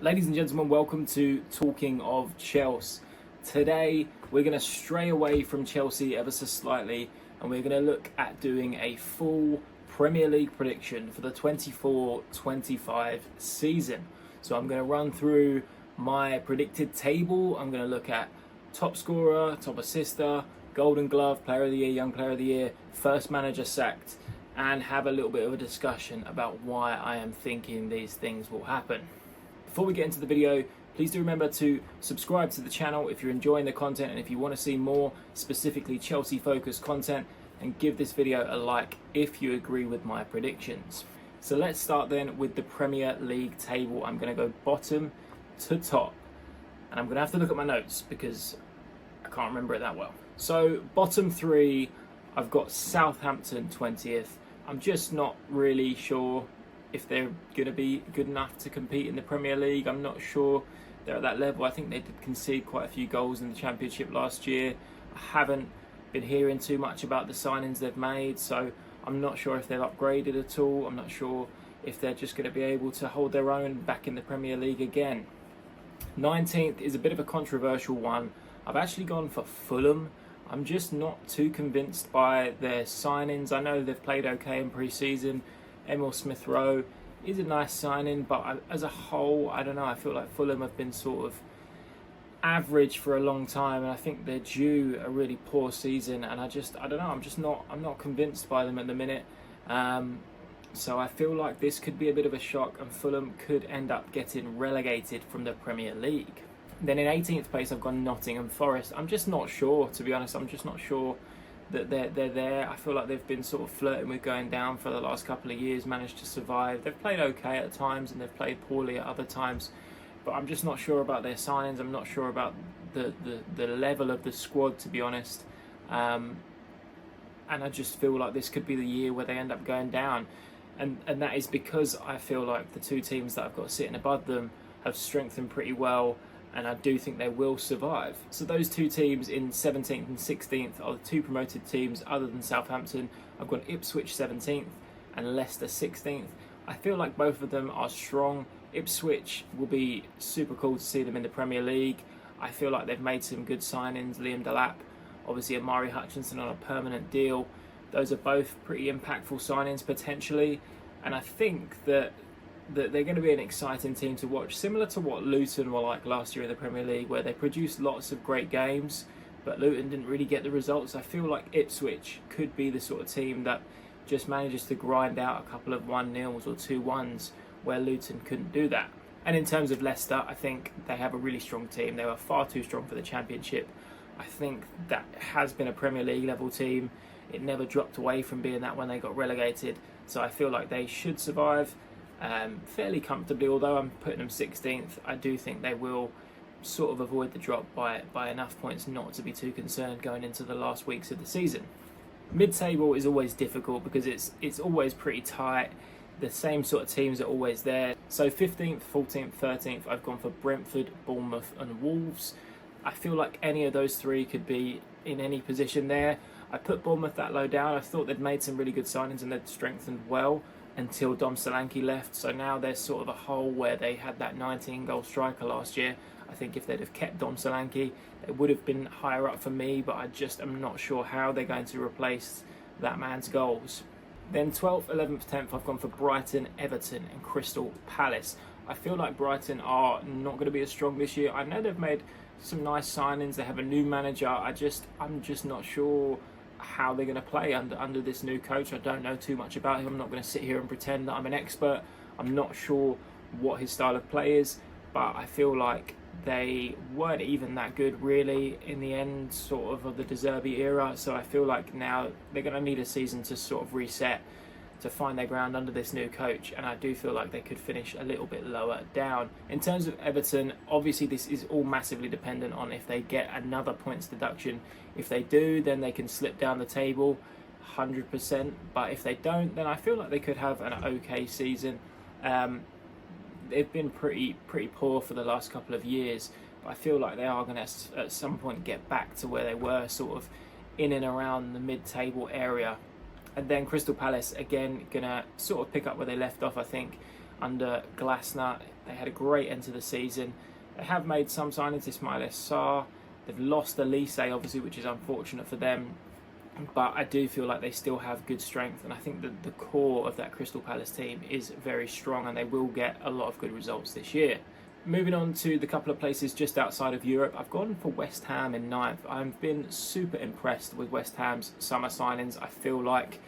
Ladies and gentlemen, welcome to Talking of Chelsea. Today we're going to stray away from Chelsea ever so slightly and we're going to look at doing a full Premier League prediction for the 24-25 season. So I'm going to run through my predicted table. I'm going to look at top scorer, top assister, Golden Glove, Player of the Year, Young Player of the Year, first manager sacked, and have a little bit of a discussion about why I am thinking these things will happen. Before we get into the video, please do remember to subscribe to the channel if you're enjoying the content and if you want to see more specifically Chelsea focused content, and give this video a like if you agree with my predictions. So let's start then with the Premier League table. I'm going to go bottom to top and I'm going to have to look at my notes because I can't remember it that well. So bottom three, I've got Southampton 20th. I'm just not really sure if they're going to be good enough to compete in the Premier League. I'm not sure they're at that level. I think they did concede quite a few goals in the Championship last year. I haven't been hearing too much about the signings they've made, so I'm not sure if they've upgraded at all. I'm not sure if they're just going to be able to hold their own back in the Premier League again. 19th is a bit of a controversial one. I've actually gone for Fulham. I'm just not too convinced by their signings. I know they've played okay in pre-season. Emil Smith-Rowe is a nice signing, but as a whole, I don't know. I feel like Fulham have been sort of average for a long time, and I think they're due a really poor season. And I don't know. I'm not convinced by them at the minute. So I feel like this could be a bit of a shock, and Fulham could end up getting relegated from the Premier League. Then in 18th place, I've gone Nottingham Forest. I'm just not sure, to be honest. I'm just not sure that they're there. I feel like they've been sort of flirting with going down for the last couple of years, managed to survive. They've played okay at times and they've played poorly at other times, but I'm just not sure about their signings. I'm not sure about the level of the squad, to be honest. And I just feel like this could be the year where they end up going down. And that is because I feel like the two teams that I've got sitting above them have strengthened pretty well, and I do think they will survive. So those two teams in 17th and 16th are the two promoted teams other than Southampton. I've got Ipswich 17th and Leicester 16th. I feel like both of them are strong. Ipswich will be super cool to see them in the Premier League. I feel like they've made some good signings. Liam Delap, obviously Amari Hutchinson on a permanent deal. Those are both pretty impactful signings potentially. And I think that they're going to be an exciting team to watch, similar to what Luton were like last year in the Premier League, where they produced lots of great games, but Luton didn't really get the results. I feel like Ipswich could be the sort of team that just manages to grind out a couple of 1-0s or 2-1s, where Luton couldn't do that. And in terms of Leicester, I think they have a really strong team. They were far too strong for the Championship. I think that has been a Premier League level team. It never dropped away from being that when they got relegated. So I feel like they should survive fairly comfortably. Although I'm putting them 16th, I do think they will sort of avoid the drop by enough points not to be too concerned going into the last weeks of the season. Mid-table is always difficult because it's always pretty tight. The same sort of teams are always there. So 15th, 14th, 13th, I've gone for Brentford, Bournemouth and Wolves. I feel like any of those three could be in any position there. I put Bournemouth that low down. I thought they'd made some really good signings and they'd strengthened well until Dom Solanke left. So now there's sort of a hole where they had that 19-goal striker last year. I think if they'd have kept Dom Solanke, they would have been higher up for me, but I just am not sure how they're going to replace that man's goals. Then 12th, 11th, 10th, I've gone for Brighton, Everton and Crystal Palace. I feel like Brighton are not going to be as strong this year. I know they've made some nice signings. They have a new manager. I'm just not sure how they're going to play under this new coach. I don't know too much about him. I'm not going to sit here and pretend that I'm an expert. I'm not sure what his style of play is, but I feel like they weren't even that good really in the end sort of the De Zerbi era. So I feel like now they're going to need a season to sort of reset, to find their ground under this new coach, and I do feel like they could finish a little bit lower down. In terms of Everton, obviously this is all massively dependent on if they get another points deduction. If they do, then they can slip down the table 100%, but if they don't, then I feel like they could have an okay season. They've been pretty poor for the last couple of years, but I feel like they are going to at some point get back to where they were, sort of in and around the mid-table area. And then Crystal Palace, again, going to sort of pick up where they left off, I think. under Glasner. They had a great end to the season. They have made some signings, Ismail Sarr. They've lost Elise, obviously, which is unfortunate for them. But I do feel like they still have good strength, and I think that the core of that Crystal Palace team is very strong, and they will get a lot of good results this year. Moving on to the couple of places just outside of Europe, I've gone for West Ham in ninth. I've been super impressed with West Ham's summer signings. I feel like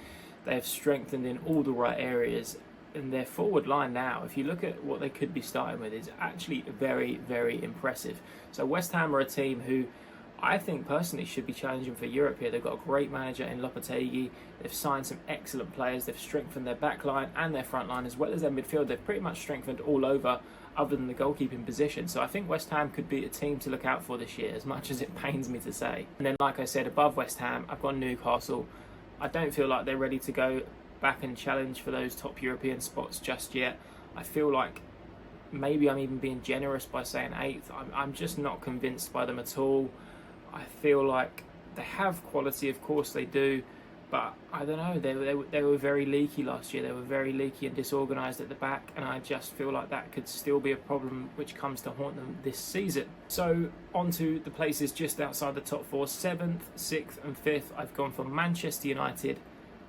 they've strengthened in all the right areas, and their forward line now, if you look at what they could be starting with, is actually very, very impressive. So West Ham are a team who I think personally should be challenging for Europe here. They've got a great manager in Lopetegui. They've signed some excellent players. They've strengthened their back line and their front line as well as their midfield. They've pretty much strengthened all over other than the goalkeeping position. So I think West Ham could be a team to look out for this year, as much as it pains me to say. And then, like I said, above West Ham, I've got Newcastle. I don't feel like they're ready to go back and challenge for those top European spots just yet. I feel like maybe I'm even being generous by saying 8th. I'm just not convinced by them at all. I feel like they have quality, of course they do, but I don't know, they were very leaky last year. They were very leaky and disorganised at the back, and I just feel like that could still be a problem which comes to haunt them this season. So on to the places just outside the top 4, 7th, 6th and 5th. I've gone for Manchester United,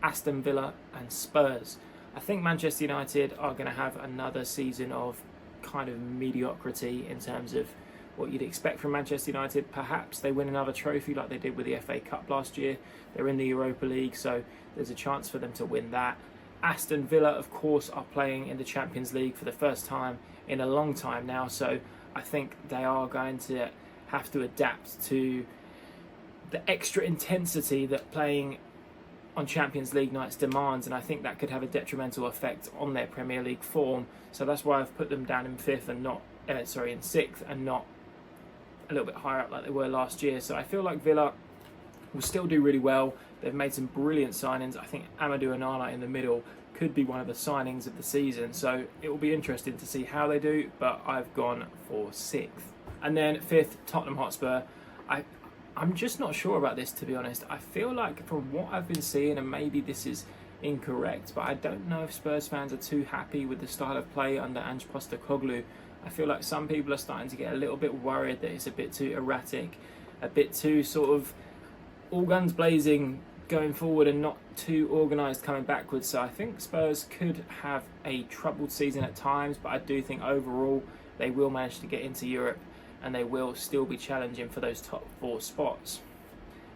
Aston Villa and Spurs. I think Manchester United are going to have another season of kind of mediocrity in terms of what you'd expect from Manchester United. Perhaps they win another trophy like they did with the FA Cup last year. They're in the Europa League, so there's a chance for them to win that. Aston Villa, of course, are playing in the Champions League for the first time in a long time now, so I think they are going to have to adapt to the extra intensity that playing on Champions League nights demands, and I think that could have a detrimental effect on their Premier League form. So that's why I've put them down in 5th and not, in 6th and not a little bit higher up like they were last year. So I feel like Villa will still do really well. They've made some brilliant signings. I think Amadou Onana in the middle could be one of the signings of the season. So it will be interesting to see how they do, but I've gone for 6th. And then 5th, Tottenham Hotspur. I'm just not sure about this, to be honest. I feel like from what I've been seeing, and maybe this is incorrect, but I don't know if Spurs fans are too happy with the style of play under Ange Postecoglou. I feel like some people are starting to get a little bit worried that it's a bit too erratic, a bit too sort of all guns blazing going forward and not too organised coming backwards. So I think Spurs could have a troubled season at times, but I do think overall they will manage to get into Europe and they will still be challenging for those top 4 spots.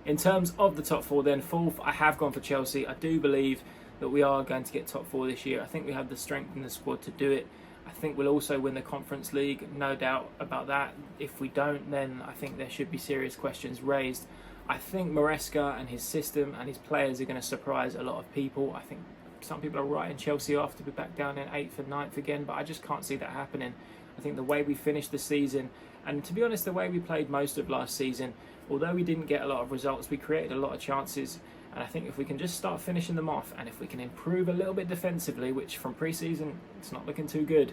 In terms of the top 4 then, 4th, I have gone for Chelsea. I do believe that we are going to get top 4 this year. I think we have the strength in the squad to do it. I think we'll also win the Conference League, no doubt about that. If we don't, then I think there should be serious questions raised. I think Maresca and his system and his players are going to surprise a lot of people. I think some people are writing Chelsea off to be back down in 8th and 9th again, but I just can't see that happening. I think the way we finished the season, and to be honest, the way we played most of last season, although we didn't get a lot of results, we created a lot of chances. And I think if we can just start finishing them off, and if we can improve a little bit defensively, which from pre-season it's not looking too good,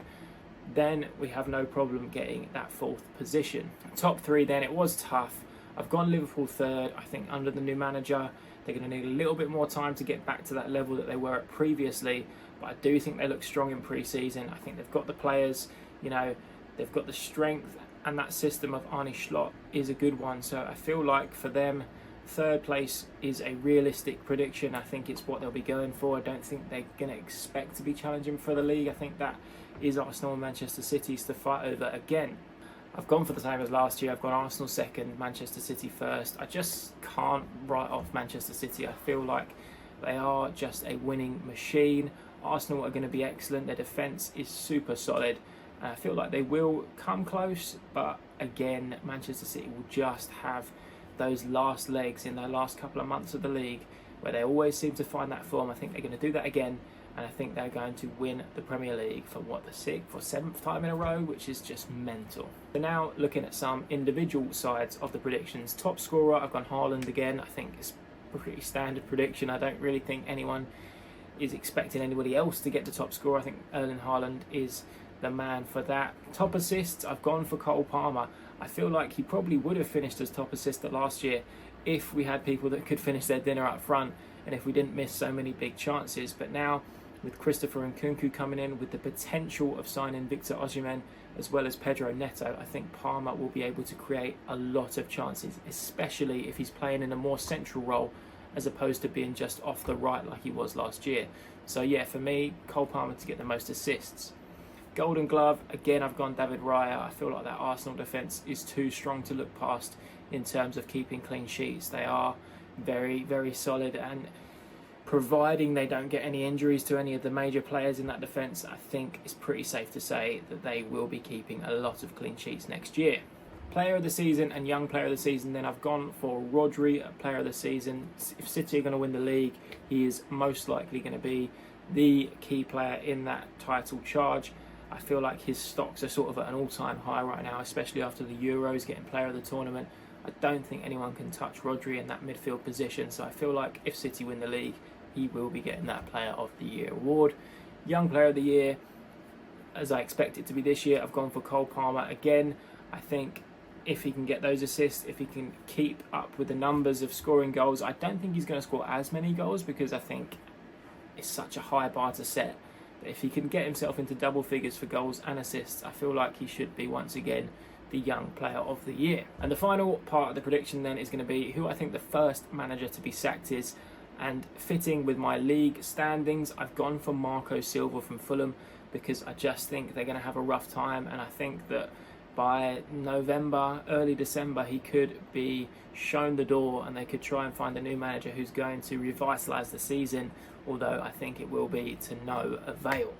then we have no problem getting that 4th position. Top 3 then, it was tough. I've gone Liverpool 3rd. I think under the new manager, they're going to need a little bit more time to get back to that level that they were at previously. But I do think they look strong in pre-season. I think they've got the players, they've got the strength, and that system of Arne Slot is a good one. So I feel like for them, 3rd place is a realistic prediction. I think it's what they'll be going for. I don't think they're going to expect to be challenging for the league. I think that is Arsenal and Manchester City's to fight over again. I've gone for the same as last year. I've gone Arsenal 2nd, Manchester City 1st. I just can't write off Manchester City. I feel like they are just a winning machine. Arsenal are going to be excellent. Their defence is super solid. And I feel like they will come close, but again, Manchester City will just have those last legs in their last couple of months of the league where they always seem to find that form. I think they're going to do that again, and I think they're going to win the Premier League for the 6th or 7th time in a row, which is just mental. So now looking at some individual sides of the predictions. Top scorer, I've gone Haaland again. I think it's a pretty standard prediction. I don't really think anyone is expecting anybody else to get the top scorer. I think Erling Haaland is the man for that. Top assists, I've gone for Cole Palmer. I feel like he probably would have finished as top assister last year if we had people that could finish their dinner up front and if we didn't miss so many big chances. But now with Christopher Nkunku coming in, with the potential of signing Victor Osimhen as well as Pedro Neto, I think Palmer will be able to create a lot of chances, especially if he's playing in a more central role as opposed to being just off the right like he was last year. So yeah, for me, Cole Palmer to get the most assists. Golden Glove, again, I've gone David Raya. I feel like that Arsenal defence is too strong to look past in terms of keeping clean sheets. They are very, very solid, and providing they don't get any injuries to any of the major players in that defence, I think it's pretty safe to say that they will be keeping a lot of clean sheets next year. Player of the season and young player of the season, then I've gone for Rodri, player of the season. If City are going to win the league, he is most likely going to be the key player in that title charge. I feel like his stocks are sort of at an all-time high right now, especially after the Euros, getting player of the tournament. I don't think anyone can touch Rodri in that midfield position, so I feel like if City win the league, he will be getting that Player of the Year award. Young Player of the Year, as I expect it to be this year, I've gone for Cole Palmer again. I think if he can get those assists, if he can keep up with the numbers of scoring goals, I don't think he's going to score as many goals because I think it's such a high bar to set. But if he can get himself into double figures for goals and assists, I feel like he should be once again the Young Player of the Year. And the final part of the prediction then is going to be who I think the first manager to be sacked is. And fitting with my league standings, I've gone for Marco Silva from Fulham because I just think they're going to have a rough time, and I think that by November, early December, he could be shown the door and they could try and find a new manager who's going to revitalise the season, although I think it will be to no avail.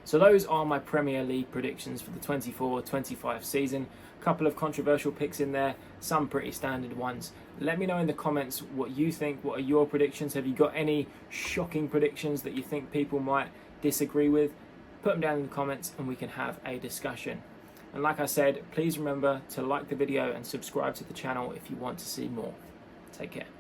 So those are my Premier League predictions for the 24-25 season. A couple of controversial picks in there, some pretty standard ones. Let me know in the comments what you think. What are your predictions? Have you got any shocking predictions that you think people might disagree with? Put them down in the comments and we can have a discussion. And like I said, please remember to like the video and subscribe to the channel if you want to see more. Take care.